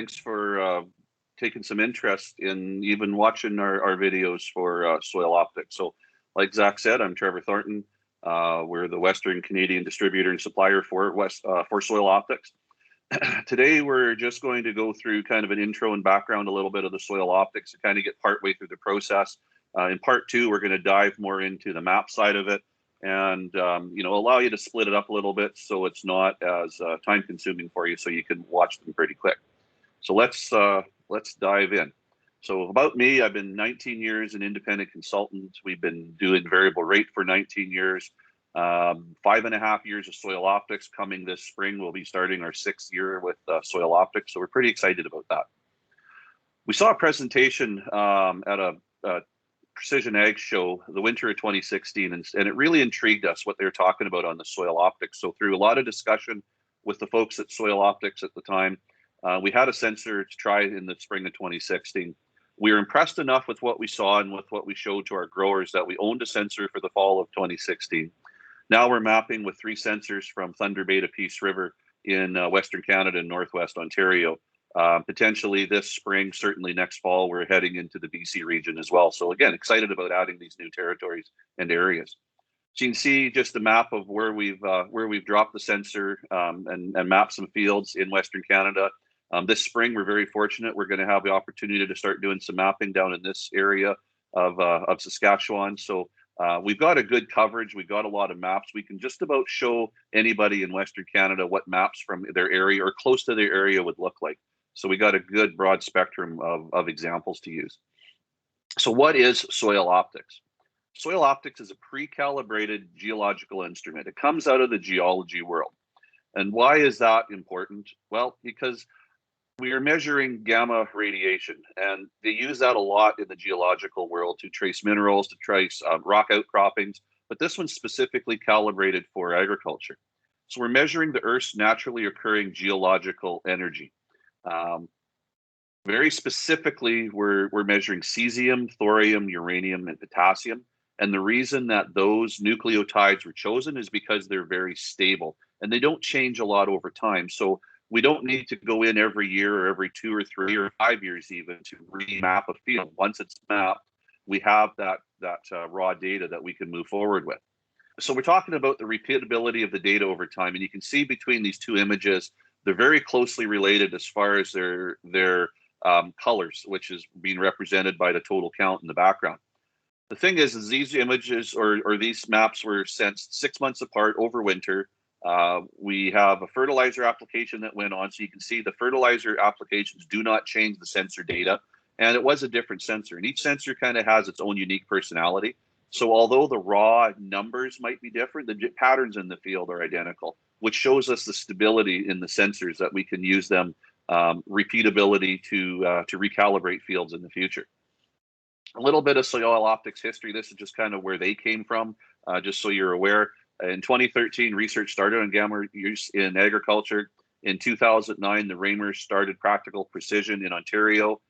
Thanks for taking some interest in even watching our videos for SoilOptix. So like Zach said, I'm Trevor Thornton. We're the Western Canadian distributor and supplier for SoilOptix. Today, we're just going to go through kind of an intro and background, a little bit of the SoilOptix to kind of get partway through the process. In part two, we're going to dive more into the map side of it and allow you to split it up a little bit so it's not as time consuming for you, so you can watch them pretty quick. So let's dive in. So about me, I've been 19 years an independent consultant. We've been doing variable rate for 19 years. 5.5 years of SoilOptix. Coming this spring, we'll be starting our 6th year with SoilOptix. So we're pretty excited about that. We saw a presentation at a Precision Ag show the winter of 2016, and it really intrigued us what they were talking about on the SoilOptix. So through a lot of discussion with the folks at SoilOptix at the time, we had a sensor to try in the spring of 2016. We were impressed enough with what we saw and with what we showed to our growers that we owned a sensor for the fall of 2016. Now we're mapping with 3 sensors from Thunder Bay to Peace River in Western Canada and Northwest Ontario. Potentially this spring, certainly next fall, we're heading into the BC region as well. So again, excited about adding these new territories and areas. So you can see just the map of where we've dropped the sensor and mapped some fields in Western Canada. This spring, we're very fortunate. We're going to have the opportunity to start doing some mapping down in this area of Saskatchewan. So we've got a good coverage. We've got a lot of maps. We can just about show anybody in Western Canada what maps from their area or close to their area would look like. So we got a good broad spectrum of examples to use. So what is SoilOptix? SoilOptix is a pre-calibrated geological instrument. It comes out of the geology world. And why is that important? Well, because we are measuring gamma radiation, and they use that a lot in the geological world to trace minerals, to trace rock outcroppings, but this one's specifically calibrated for agriculture. So we're measuring the Earth's naturally occurring geological energy. Very specifically, we're measuring cesium, thorium, uranium, and potassium. And the reason that those nucleotides were chosen is because they're very stable and they don't change a lot over time. So we don't need to go in every year or every 2 or 3 or 5 years even to remap a field. Once it's mapped, we have that raw data that we can move forward with. So we're talking about the repeatability of the data over time. And you can see between these 2 images, they're very closely related as far as their colors, which is being represented by the total count in the background. The thing is these images or these maps were sensed 6 months apart over winter. We have a fertilizer application that went on, so you can see the fertilizer applications do not change the sensor data, and it was a different sensor, and each sensor kind of has its own unique personality. So although the raw numbers might be different, the patterns in the field are identical, which shows us the stability in the sensors that we can use them, repeatability to recalibrate fields in the future. A little bit of SoilOptix history. This is just kind of where they came from, just so you're aware. In 2013, research started on gamma use in agriculture. In 2009, the Ramers started Practical Precision in Ontario.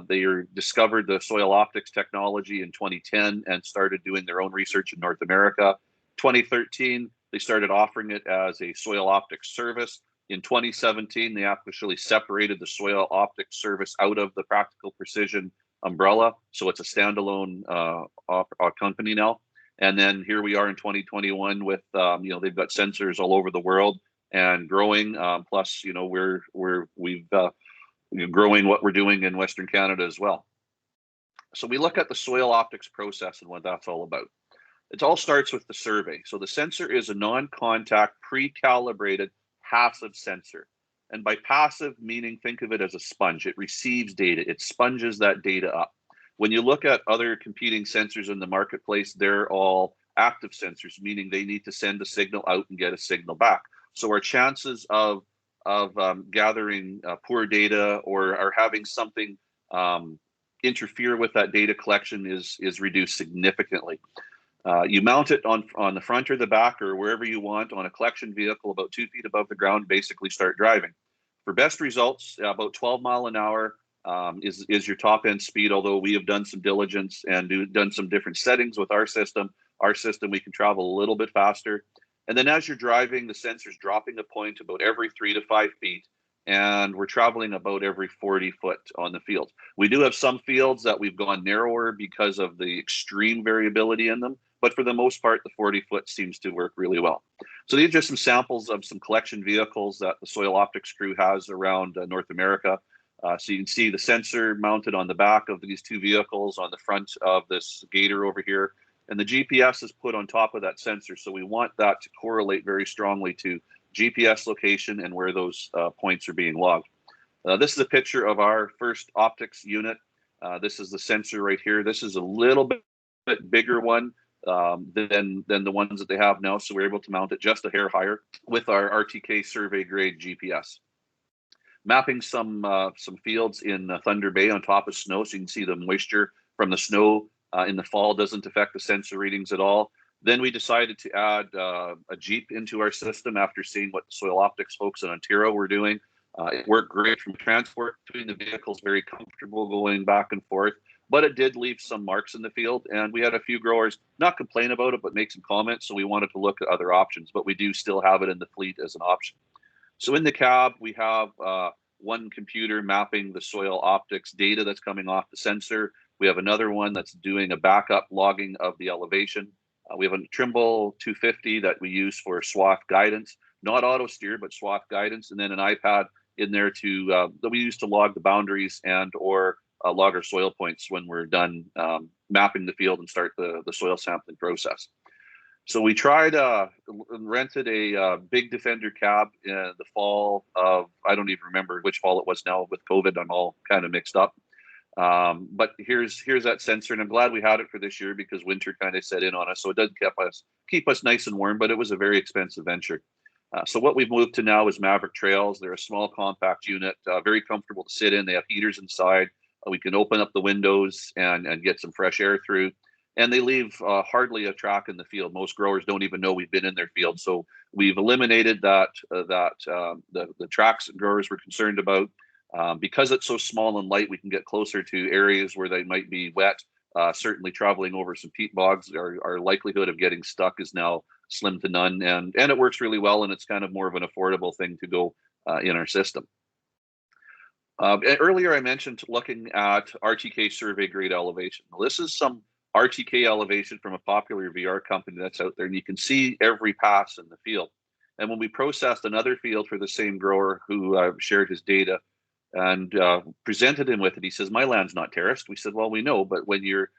They discovered the SoilOptix technology in 2010 and started doing their own research in North America. 2013, they started offering it as a SoilOptix service. In 2017, they actually separated the SoilOptix service out of the Practical Precision umbrella. So it's a standalone company now. And then here we are in 2021 with, they've got sensors all over the world and growing. Plus, we've growing what we're doing in Western Canada as well. So we look at the SoilOptix process and what that's all about. It all starts with the survey. So the sensor is a non-contact, pre-calibrated, passive sensor. And by passive, meaning think of it as a sponge. It receives data. It sponges that data up. When you look at other competing sensors in the marketplace, they're all active sensors, meaning they need to send a signal out and get a signal back. So our chances of gathering poor data or having something interfere with that data collection is reduced significantly. You mount it on the front or the back or wherever you want on a collection vehicle about 2 feet above the ground, basically start driving. For best results, about 12 mile an hour is your top end speed, although we have done some diligence and done some different settings with our system. Our system, we can travel a little bit faster. And then as you're driving, the sensor's dropping a point about every 3 to 5 feet. and we're traveling about every 40 foot on the field. We do have some fields that we've gone narrower because of the extreme variability in them, but for the most part, the 40 foot seems to work really well. So these are just some samples of some collection vehicles that the SoilOptix crew has around North America. So you can see the sensor mounted on the back of these two vehicles on the front of this gator over here. And the GPS is put on top of that sensor. So we want that to correlate very strongly to GPS location and where those points are being logged. This is a picture of our first optics unit. This is the sensor right here. This is a little bit bigger one than the ones that they have now. So we're able to mount it just a hair higher with our RTK survey grade GPS. Mapping some fields in Thunder Bay on top of snow, so you can see the moisture from the snow in the fall doesn't affect the sensor readings at all. Then we decided to add a Jeep into our system after seeing what the SoilOptix folks in Ontario were doing. It worked great from transport between the vehicles, very comfortable going back and forth, but it did leave some marks in the field. And we had a few growers not complain about it, but make some comments. So we wanted to look at other options, but we do still have it in the fleet as an option. So in the cab, we have one computer mapping the SoilOptix data that's coming off the sensor. We have another one that's doing a backup logging of the elevation. We have a Trimble 250 that we use for swath guidance, not auto steer, but swath guidance, and then an iPad in there that we use to log the boundaries and or log our soil points when we're done mapping the field and start the soil sampling process. So we tried rented a big Defender cab in the fall of, I don't even remember which fall it was now with COVID. I'm all kind of mixed up. But here's that sensor, and I'm glad we had it for this year because winter kind of set in on us. So it does keep us nice and warm, but it was a very expensive venture. So what we've moved to now is Maverick Trails. They're a small compact unit, very comfortable to sit in. They have heaters inside. We can open up the windows and get some fresh air through. And they leave hardly a track in the field. Most growers don't even know we've been in their field. So we've eliminated the tracks that growers were concerned about. Because it's so small and light, we can get closer to areas where they might be wet. Certainly traveling over some peat bogs, our likelihood of getting stuck is now slim to none. And it works really well, and it's kind of more of an affordable thing to go in our system. Earlier, I mentioned looking at RTK survey grade elevation. Well, this is some RTK elevation from a popular VR company that's out there, and you can see every pass in the field. And when we processed another field for the same grower who shared his data and presented him with it, he says, "My land's not terraced." We said, "Well, we know, but when you're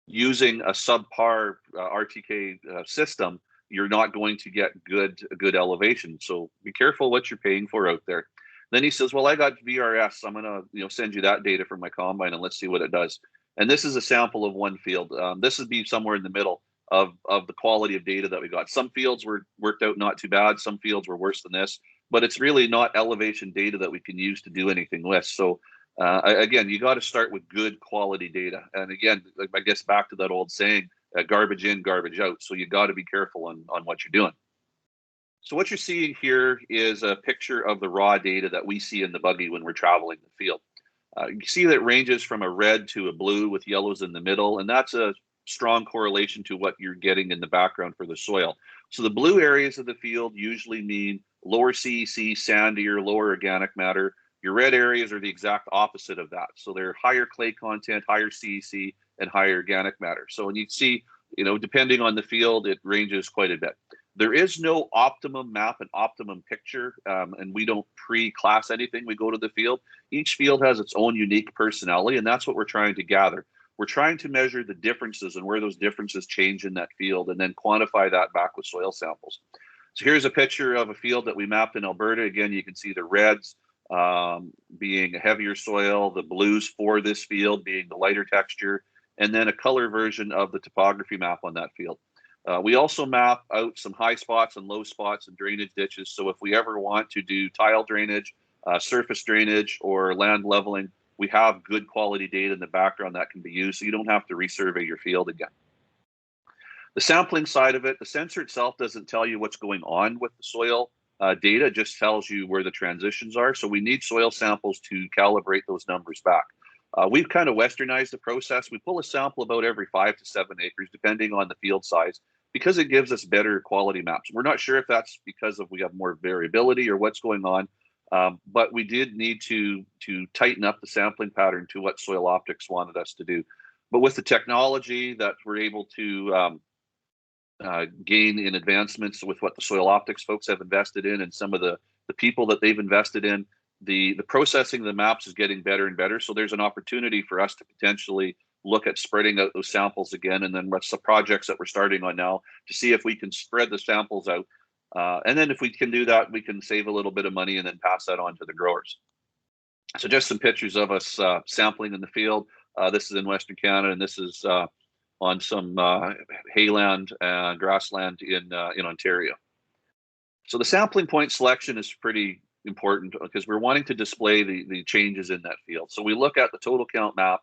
using a subpar RTK system, you're not going to get good elevation. So be careful what you're paying for out there." Then he says, "Well, I got VRS. I'm gonna send you that data from my combine and let's see what it does." And this is a sample of one field. This would be somewhere in the middle of the quality of data that we got. Some fields were worked out not too bad. Some fields were worse than this, but it's really not elevation data that we can use to do anything with. So again, you got to start with good quality data. And again, I guess back to that old saying, garbage in, garbage out. So you got to be careful on what you're doing. So what you're seeing here is a picture of the raw data that we see in the buggy when we're traveling the field. You see that ranges from a red to a blue with yellows in the middle, and that's a strong correlation to what you're getting in the background for the soil. So the blue areas of the field usually mean lower CEC, sandier, lower organic matter. Your red areas are the exact opposite of that. So they're higher clay content, higher CEC, and higher organic matter. So when you see, depending on the field, it ranges quite a bit. There is no optimum map and optimum picture, and we don't pre-class anything. We go to the field. Each field has its own unique personality, and that's what we're trying to gather. We're trying to measure the differences and where those differences change in that field and then quantify that back with soil samples. So here's a picture of a field that we mapped in Alberta. Again, you can see the reds being a heavier soil, the blues for this field being the lighter texture, and then a color version of the topography map on that field. We also map out some high spots and low spots and drainage ditches. So if we ever want to do tile drainage, surface drainage, or land leveling, we have good quality data in the background that can be used, so you don't have to resurvey your field again. The sampling side of it, the sensor itself doesn't tell you what's going on with the soil data, just tells you where the transitions are. So we need soil samples to calibrate those numbers back. We've kind of westernized the process. We pull a sample about every 5 to 7 acres, depending on the field size, because it gives us better quality maps. We're not sure if that's because we have more variability or what's going on, But we did need to tighten up the sampling pattern to what SoilOptix wanted us to do. But with the technology that we're able to gain in advancements with what the SoilOptix folks have invested in and some of the people that they've invested in, the processing of the maps is getting better and better. So there's an opportunity for us to potentially look at spreading out those samples again. And then what's the projects that we're starting on now to see if we can spread the samples out. And then if we can do that, we can save a little bit of money and then pass that on to the growers. So just some pictures of us sampling in the field. This is in Western Canada, and this is on some hayland and grassland in Ontario. So the sampling point selection is pretty important because we're wanting to display the changes in that field. So we look at the total count map.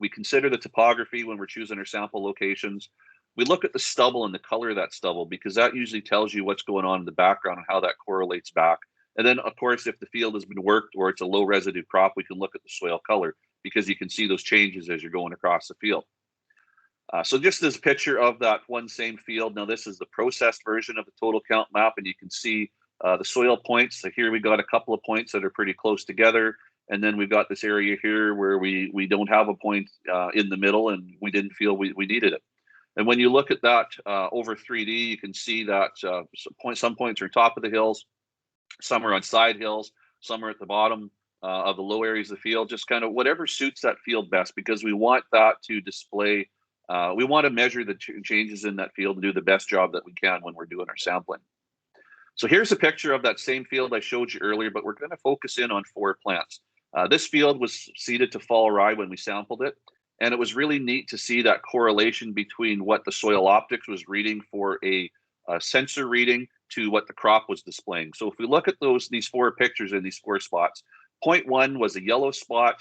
We consider the topography when we're choosing our sample locations. We look at the stubble and the color of that stubble because that usually tells you what's going on in the background and how that correlates back. And then, of course, if the field has been worked or it's a low residue crop, we can look at the soil color because you can see those changes as you're going across the field. So just this picture of that one same field. Now, this is the processed version of the total count map, and you can see the soil points. So here we got a couple of points that are pretty close together. And then we've got this area here where we don't have a point in the middle, and we didn't feel we needed it. And when you look at that over 3D, you can see that some points are on top of the hills, some are on side hills, some are at the bottom of the low areas of the field, just kind of whatever suits that field best, because we want that to display, we want to measure the changes in that field and do the best job that we can when we're doing our sampling. So here's a picture of that same field I showed you earlier, but we're going to focus in on 4 plants. This field was seeded to fall rye when we sampled it, and it was really neat to see that correlation between what the SoilOptix was reading for a sensor reading to what the crop was displaying. So if we look at these 4 pictures in these 4 spots, point 1 was a yellow spot,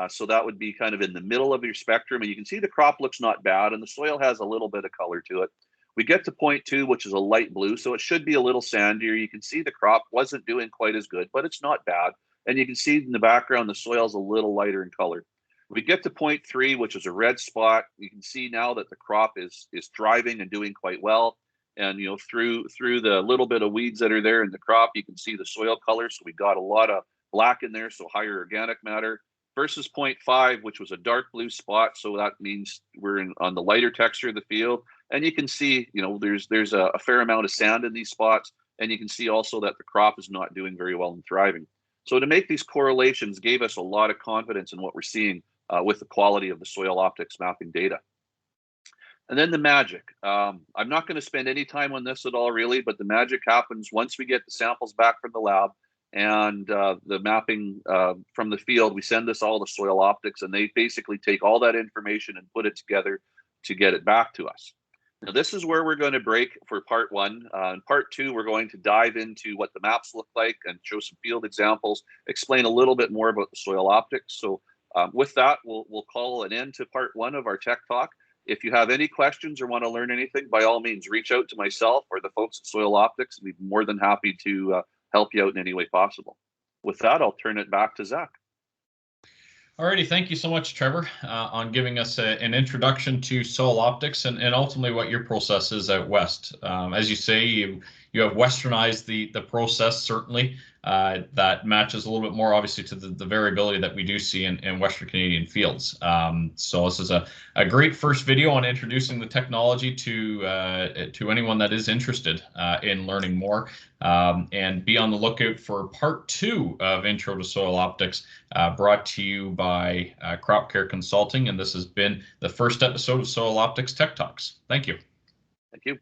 so that would be kind of in the middle of your spectrum, and you can see the crop looks not bad, and the soil has a little bit of color to it. We get to point 2, which is a light blue, so it should be a little sandier. You can see the crop wasn't doing quite as good, but it's not bad. And you can see in the background, the soil's a little lighter in color. We get to point 3, which is a red spot. You can see now that the crop is thriving and doing quite well. And through the little bit of weeds that are there in the crop, you can see the soil color. So we got a lot of black in there, so higher organic matter. Versus point 5, which was a dark blue spot. So that means we're on the lighter texture of the field. And you can see, there's a fair amount of sand in these spots. And you can see also that the crop is not doing very well and thriving. So to make these correlations gave us a lot of confidence in what we're seeing with the quality of the SoilOptix mapping data. And then the magic. I'm not going to spend any time on this at all, really, but the magic happens once we get the samples back from the lab and the mapping from the field. We send this all to SoilOptix, and they basically take all that information and put it together to get it back to us. Now, this is where we're going to break for part 1. In part 2, we're going to dive into what the maps look like and show some field examples, explain a little bit more about the SoilOptix. So with that, we'll call an end to part 1 of our Tech Talk. If you have any questions or want to learn anything, by all means, reach out to myself or the folks at SoilOptix. We'd be more than happy to help you out in any way possible. With that, I'll turn it back to Zach. Alrighty, thank you so much, Trevor, on giving us an introduction to SoilOptix and ultimately what your process is out west. As you say, you have westernized the process, certainly. That matches a little bit more, obviously, to the variability that we do see in Western Canadian fields. So this is a great first video on introducing the technology to anyone that is interested in learning more. And be on the lookout for part 2 of Intro to SoilOptix, brought to you by Crop Care Consulting. And this has been the first episode of SoilOptix Tech Talks. Thank you. Thank you.